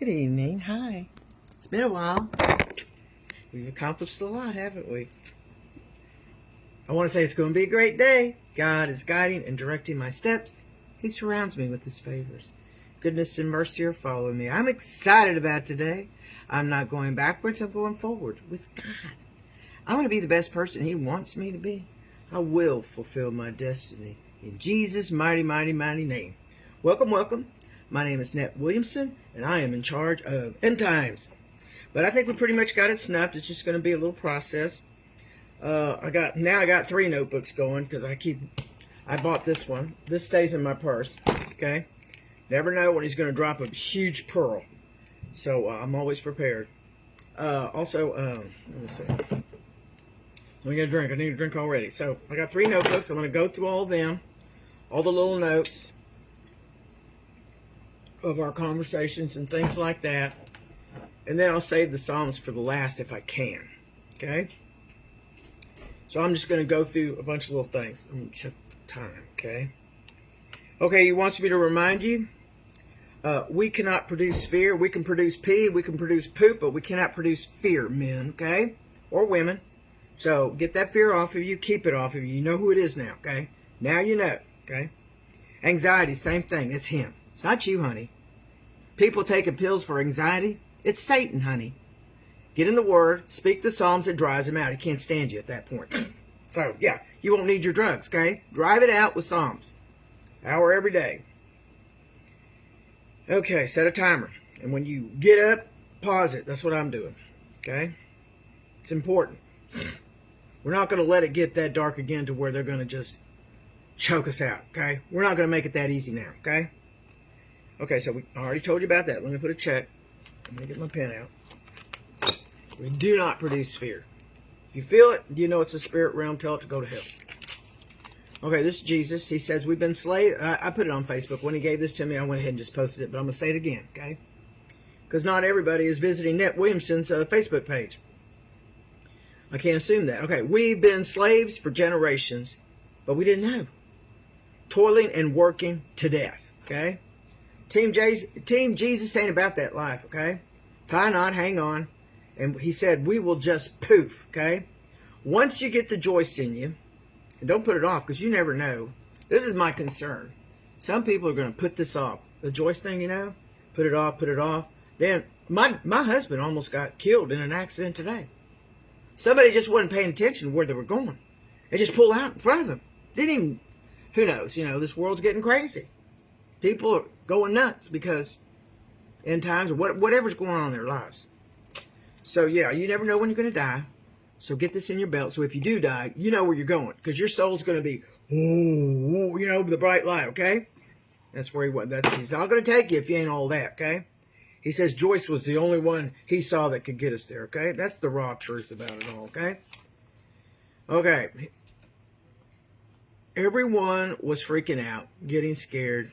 Good evening. Hi. It's been a while. We've accomplished a lot, haven't we? I want to say it's going to be a great day. God is guiding and directing my steps. He surrounds me with his favors. Goodness and mercy are following me. I'm excited about today. I'm not going backwards. I'm going forward with God. I want to be the best person he wants me to be. I will fulfill my destiny. In Jesus' mighty, mighty, mighty name. Welcome, welcome. My name is Nett Williamson, and I am in charge of End Times. But I think we pretty much got it snuffed. It's just going to be a little process. I got 3 notebooks going because I bought this one. This stays in my purse. Okay. Never know when he's going to drop a huge pearl. So I'm always prepared. Let me see. We got a drink. I need a drink already. So I got 3 notebooks. I'm going to go through all of them, all the little notes of our conversations and things like that. And then I'll save the Psalms for the last if I can. Okay? So I'm just going to go through a bunch of little things. I'm going to check the time. Okay? Okay, he wants me to remind you, we cannot produce fear. We can produce pee, we can produce poop, but we cannot produce fear, men. Okay? Or women. So get that fear off of you. Keep it off of you. You know who it is now. Okay? Now you know. Okay? Anxiety, same thing. It's him. It's not you, honey. People taking pills for anxiety, it's Satan, honey. Get in the Word, speak the Psalms, it dries him out. He can't stand you at that point. So, yeah, you won't need your drugs, okay? Drive it out with Psalms. Hour every day. Okay, set a timer. And when you get up, pause it. That's what I'm doing, okay? It's important. We're not going to let it get that dark again to where they're going to just choke us out, okay? We're not going to make it that easy now, okay? Okay, so I already told you about that. Let me put a check. Let me get my pen out. We do not produce fear. If you feel it, you know it's a spirit realm. Tell it to go to hell. Okay, this is Jesus. He says we've been slaves. I put it on Facebook. When he gave this to me, I went ahead and just posted it. But I'm going to say it again, okay? Because not everybody is visiting Nett Williamson's Facebook page. I can't assume that. Okay, we've been slaves for generations, but we didn't know. Toiling and working to death, okay? Team Jesus ain't about that life, okay? Tie a knot, hang on. And he said, we will just poof, okay? Once you get the Joyce in you, and don't put it off because you never know. This is my concern. Some people are going to put this off. The Joyce thing, you know, put it off, put it off. Then my husband almost got killed in an accident today. Somebody just wasn't paying attention to where they were going. They just pulled out in front of him. Didn't even, who knows, you know, this world's getting crazy. People are going nuts because end times or whatever's going on in their lives. So, yeah, you never know when you're going to die. So get this in your belt. So if you do die, you know where you're going. Because your soul's going to be, oh, you know, the bright light, okay? That's where he went. He's not going to take you if you ain't all that, okay? He says Joyce was the only one he saw that could get us there, okay? That's the raw truth about it all, okay? Okay. Everyone was freaking out, getting scared.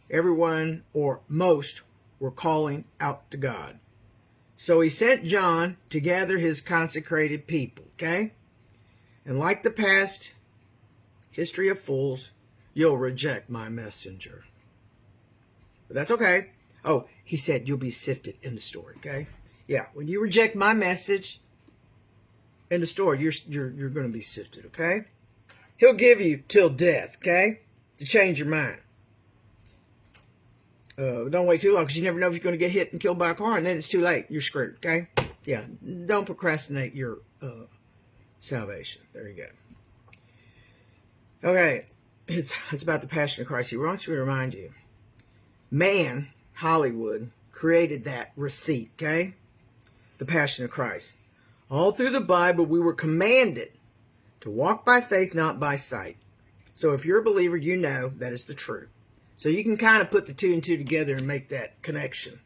Everyone, or most, were calling out to God. So he sent John to gather his consecrated people, okay? And like the past history of fools, you'll reject my messenger. But that's okay. Oh, he said you'll be sifted in the story, okay? Yeah, when you reject my message in the story, you're going to be sifted, okay? He'll give you till death, okay? To change your mind. Don't wait too long because you never know if you're going to get hit and killed by a car, and then it's too late. You're screwed, okay? Yeah, don't procrastinate your salvation. There you go. Okay, it's about the Passion of Christ. He wants me to remind you, man, Hollywood, created that receipt, okay? The Passion of Christ. All through the Bible, we were commanded to walk by faith, not by sight. So if you're a believer, you know that is the truth. So you can kind of put the 2 and 2 together and make that connection.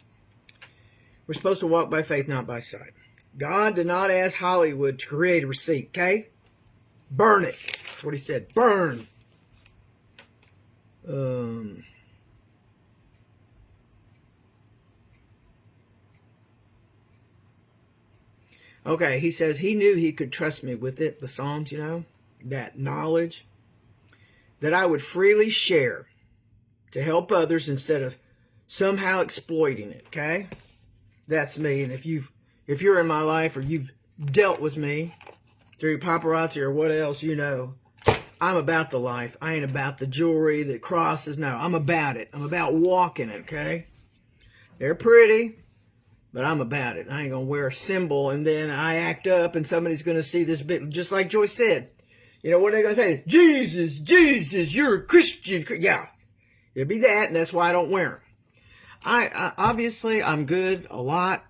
We're supposed to walk by faith, not by sight. God did not ask Hollywood to create a receipt, okay? Burn it. That's what he said. Burn. Okay, he says he knew he could trust me with it, the Psalms, you know, that knowledge that I would freely share to help others instead of somehow exploiting it, okay? That's me. And if you're in my life or you've dealt with me through paparazzi or what else, you know, I'm about the life. I ain't about the jewelry, the crosses. No, I'm about it. I'm about walking it, okay? They're pretty, but I'm about it. I ain't going to wear a symbol and then I act up and somebody's going to see this bit. Just like Joyce said. You know, what are they going to say? Jesus, Jesus, you're a Christian. Yeah, it'll be that, and that's why I don't wear them. I obviously, I'm good a lot.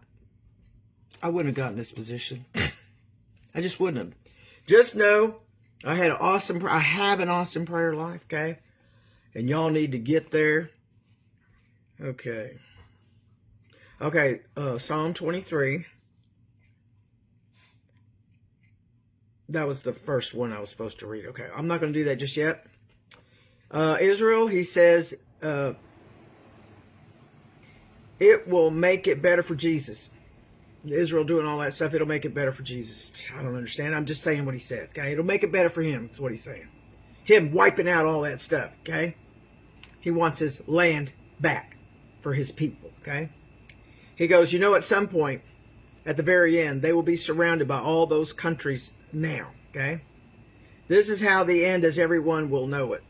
I wouldn't have gotten this position. I just wouldn't have. Just know I have an awesome prayer life, okay? And y'all need to get there. Okay. Okay, Psalm 23. That was the first one I was supposed to read. Okay, I'm not going to do that just yet. Israel, he says, it will make it better for Jesus. Israel doing all that stuff, it'll make it better for Jesus. I don't understand. I'm just saying what he said, okay? It'll make it better for him, that's what he's saying. Him wiping out all that stuff, okay? He wants his land back for his people, okay? He goes, you know, at some point, at the very end, they will be surrounded by all those countries now, okay? This is how the end is. Everyone will know it.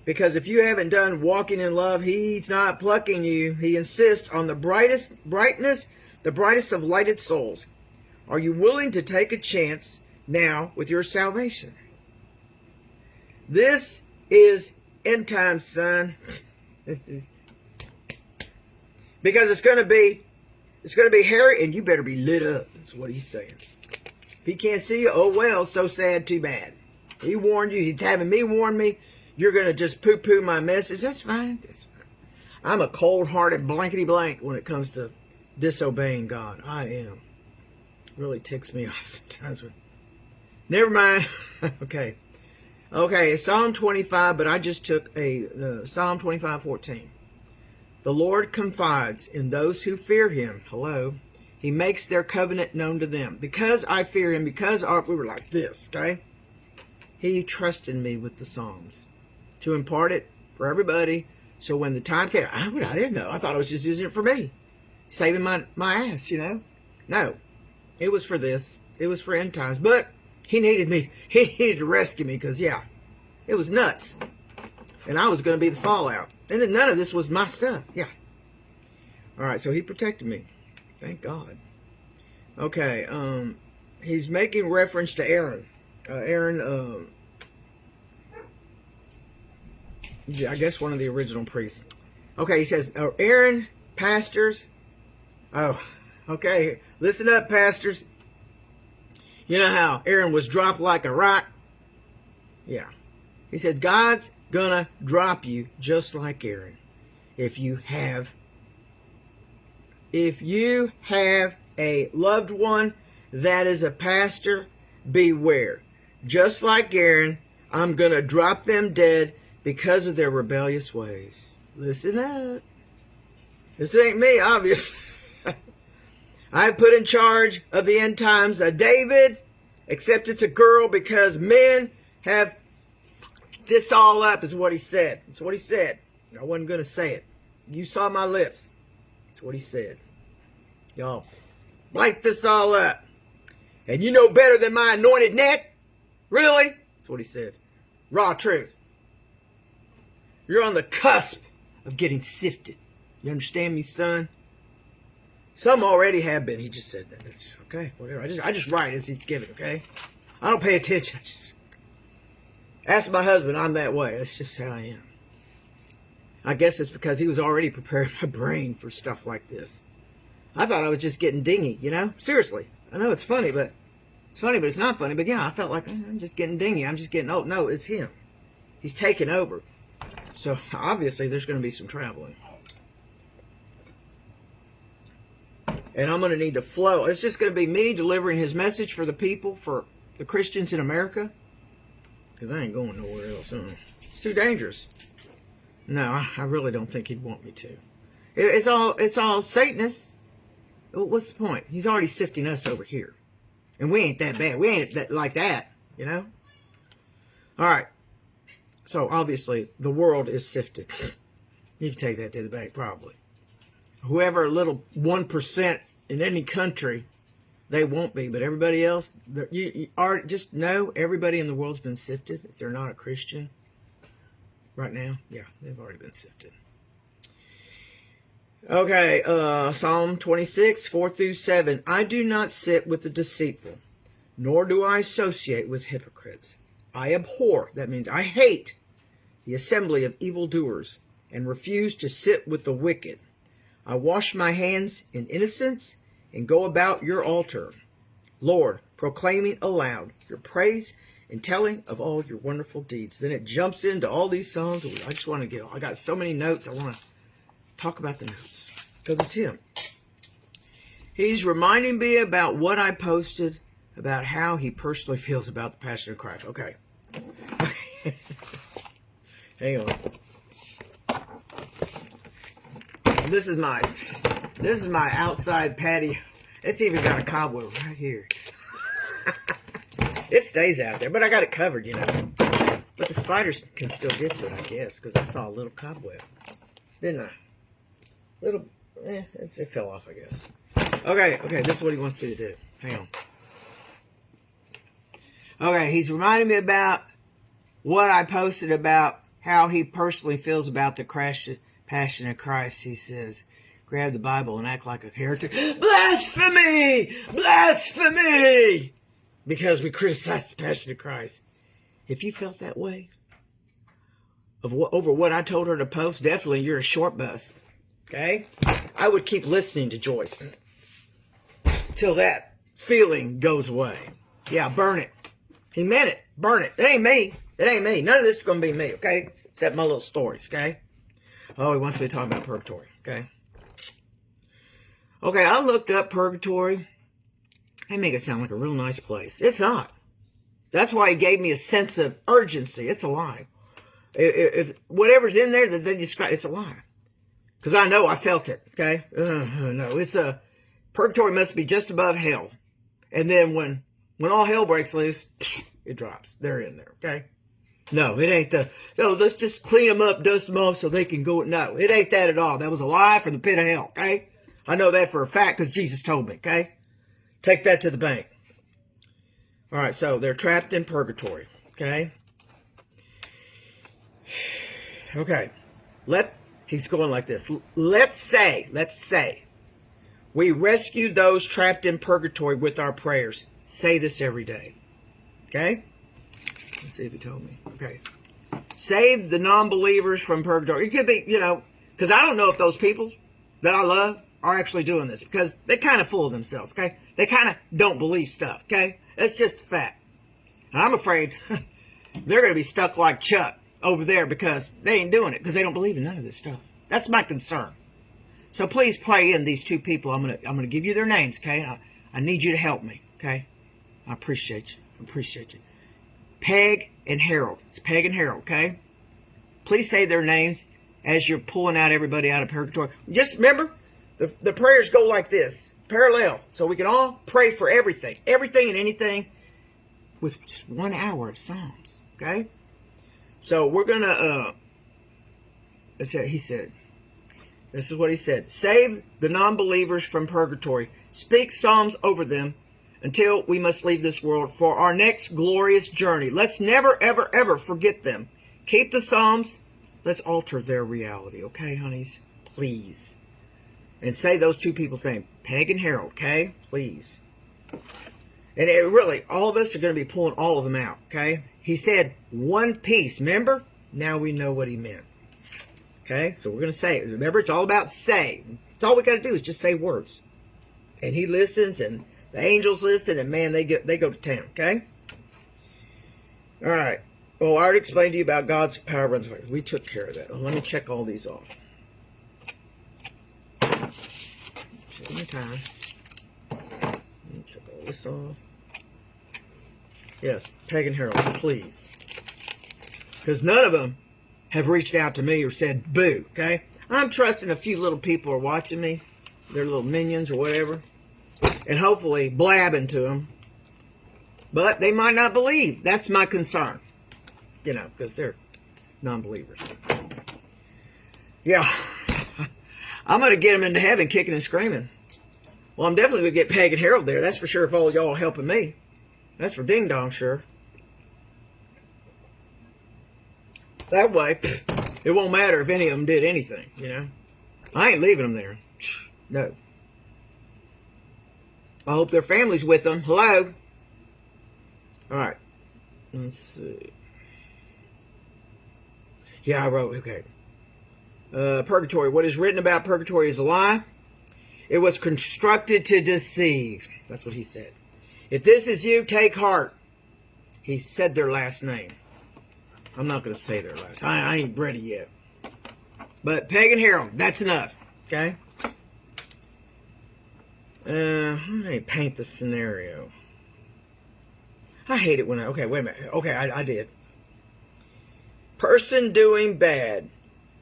Because if you haven't done walking in love, he's not plucking you. He insists on the brightest of lighted souls. Are you willing to take a chance now with your salvation? This is end time, son. Because it's going to be hairy, and you better be lit up. That's what he's saying. If he can't see you, oh well, so sad, too bad. He warned you. He's having me warn me. You're going to just poo-poo my message. That's fine. That's fine. I'm a cold-hearted blankety-blank when it comes to disobeying God. I am. Really ticks me off sometimes. Never mind. Okay. Okay, Psalm 25, but I just took Psalm 25:14. The Lord confides in those who fear him. Hello. He makes their covenant known to them. Because I fear him, because we were like this, okay? He trusted me with the Psalms to impart it for everybody. So when the time came, I didn't know. I thought I was just using it for me. Saving my ass, you know. No. It was for this. It was for end times. But he needed me. He needed to rescue me because, yeah, it was nuts. And I was going to be the fallout. And then none of this was my stuff. Yeah. All right, so he protected me. Thank God. Okay, he's making reference to Aaron. I guess one of the original priests. Okay, he says, Aaron, pastors. Oh, okay. Listen up, pastors. You know how Aaron was dropped like a rock? Yeah. He said, God's gonna drop you just like Aaron. If you have a loved one that is a pastor, beware. Just like Aaron, I'm gonna drop them dead because of their rebellious ways. Listen up. This ain't me, obviously. I put in charge of the end times a David, except it's a girl because men have this all up, is what he said. That's what he said. I wasn't going to say it. You saw my lips. That's what he said. Y'all, light this all up. And you know better than my anointed neck? Really? That's what he said. Raw truth. You're on the cusp of getting sifted. You understand me, son? Some already have been. He just said that. It's okay, whatever. I just write as he's given, okay? I don't pay attention. I just ask my husband. I'm that way. That's just how I am. I guess it's because he was already preparing my brain for stuff like this. I thought I was just getting dingy, you know? Seriously. I know it's funny, but it's not funny. But yeah, I felt like I'm just getting dingy. I'm just getting old. No, it's him. He's taking over. So obviously there's going to be some traveling. And I'm going to need to flow. It's just going to be me delivering his message for the people, for the Christians in America. Because I ain't going nowhere else. It's too dangerous. No, I really don't think he'd want me to. It's all Satanists. What's the point? He's already sifting us over here. And we ain't that bad. We ain't that like that, you know? All right. So, obviously, the world is sifted. You can take that to the bank, probably. Whoever a little 1% in any country, they won't be. But everybody else, you are just know everybody in the world's been sifted. If they're not a Christian right now, yeah, they've already been sifted. Okay, Psalm 26, 4 through 7. I do not sit with the deceitful, nor do I associate with hypocrites. I abhor, that means I hate, the assembly of evildoers, and refuse to sit with the wicked. I wash my hands in innocence and go about your altar, Lord, proclaiming aloud your praise and telling of all your wonderful deeds. Then it jumps into all these songs. I just want to get, I got so many notes. I want to talk about the notes because it's him. He's reminding me about what I posted about how he personally feels about the Passion of Christ. Okay. Hang on. This is my outside patio. It's even got a cobweb right here. It stays out there, but I got it covered, you know. But the spiders can still get to it, I guess, because I saw a little cobweb, didn't I? Little, it fell off, I guess. Okay, this is what he wants me to do. Hang on. Okay, he's reminding me about what I posted about how he personally feels about the Passion of Christ. He says, grab the Bible and act like a heretic. Blasphemy! Blasphemy! Because we criticize the Passion of Christ. If you felt that way over what I told her to post, definitely you're a short bus. Okay? I would keep listening to Joyce till that feeling goes away. Yeah, burn it. He meant it. Burn it. It ain't me. It ain't me. None of this is going to be me, okay? Except my little stories, okay? Oh, he wants me to talk about purgatory, okay? Okay, I looked up purgatory. They make it sound like a real nice place. It's not. That's why he gave me a sense of urgency. It's a lie. If whatever's in there that they describe, it's a lie. Because I know I felt it, okay? No, it's a... Purgatory must be just above hell. And then when all hell breaks loose, it drops. They're in there, okay? No, it ain't no, let's just clean them up, dust them off so they can go. No, it ain't that at all. That was a lie from the pit of hell, okay? I know that for a fact because Jesus told me, okay? Take that to the bank. All right, so they're trapped in purgatory, okay? Okay, he's going like this. Let's say, we rescue those trapped in purgatory with our prayers. Say this every day, okay? Let's see if he told me. Okay. Save the non-believers from purgatory. It could be, you know, because I don't know if those people that I love are actually doing this because they kind of fool themselves, okay? They kind of don't believe stuff, okay? That's just a fact. And I'm afraid they're going to be stuck like Chuck over there because they ain't doing it because they don't believe in none of this stuff. That's my concern. So please pray in these two people. I'm gonna give you their names, okay? I need you to help me, okay? I appreciate you. Peg and Harold. It's Peg and Harold, okay? Please say their names as you're pulling out everybody out of purgatory. Just remember, the prayers go like this, parallel. So we can all pray for everything and anything with just 1 hour of Psalms, okay? So we're going to, he said, this is what he said. Save the non-believers from purgatory. Speak Psalms over them until we must leave this world for our next glorious journey. Let's never, ever, ever forget them. Keep the Psalms. Let's alter their reality, okay, honeys? Please. And say those two people's names, Peg and Harold, okay? Please. And really, all of us are going to be pulling all of them out, okay? He said one piece, remember? Now we know what he meant. Okay, so we're going to say it. Remember, it's all about say. That's all we got to do is just say words. And he listens, and the angels listen, and man, they go to town, okay? All right. Well, I already explained to you about God's power runs away. We took care of that. Well, let me check all these off. Checking the time. Let me check all this off. Yes, Peg and Harold, please. Because none of them have reached out to me or said boo, okay? I'm trusting a few little people are watching me, their little minions or whatever, and hopefully blabbing to them. But they might not believe. That's my concern, you know, because they're non-believers. Yeah. I'm going to get them into heaven kicking and screaming. Well, I'm definitely going to get Pagan Harold there. That's for sure if all y'all are helping me. That's for ding dong sure. That way, it won't matter if any of them did anything, you know. I ain't leaving them there. No. I hope their family's with them. Hello? All right. Let's see. Yeah, I wrote, okay. Purgatory. What is written about purgatory is a lie. It was constructed to deceive. That's what he said. If this is you, take heart. He said their last name. I'm not going to say their last. I ain't ready yet. But Pagan Harold, that's enough. Okay? Let me paint the scenario. I hate it when I... Okay, wait a minute. Okay, I did. Person doing bad.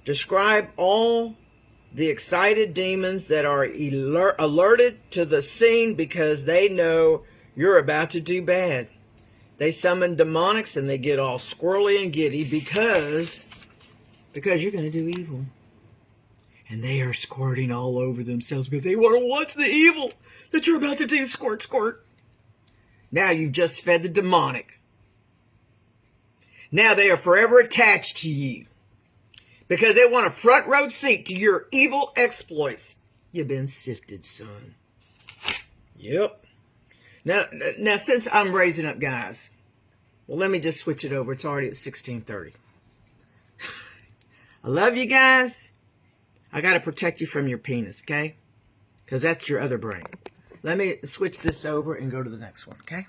Describe all the excited demons that are alerted to the scene because they know you're about to do bad. They summon demonics and they get all squirrely and giddy because you're going to do evil. And they are squirting all over themselves because they want to watch the evil that you're about to do. Squirt, squirt. Now you've just fed the demonic. Now they are forever attached to you because they want a front row seat to your evil exploits. You've been sifted, son. Yep. Now, since I'm raising up guys, well, let me just switch it over. It's already at 16:30. I love you guys. I got to protect you from your penis, okay? Because that's your other brain. Let me switch this over and go to the next one, okay?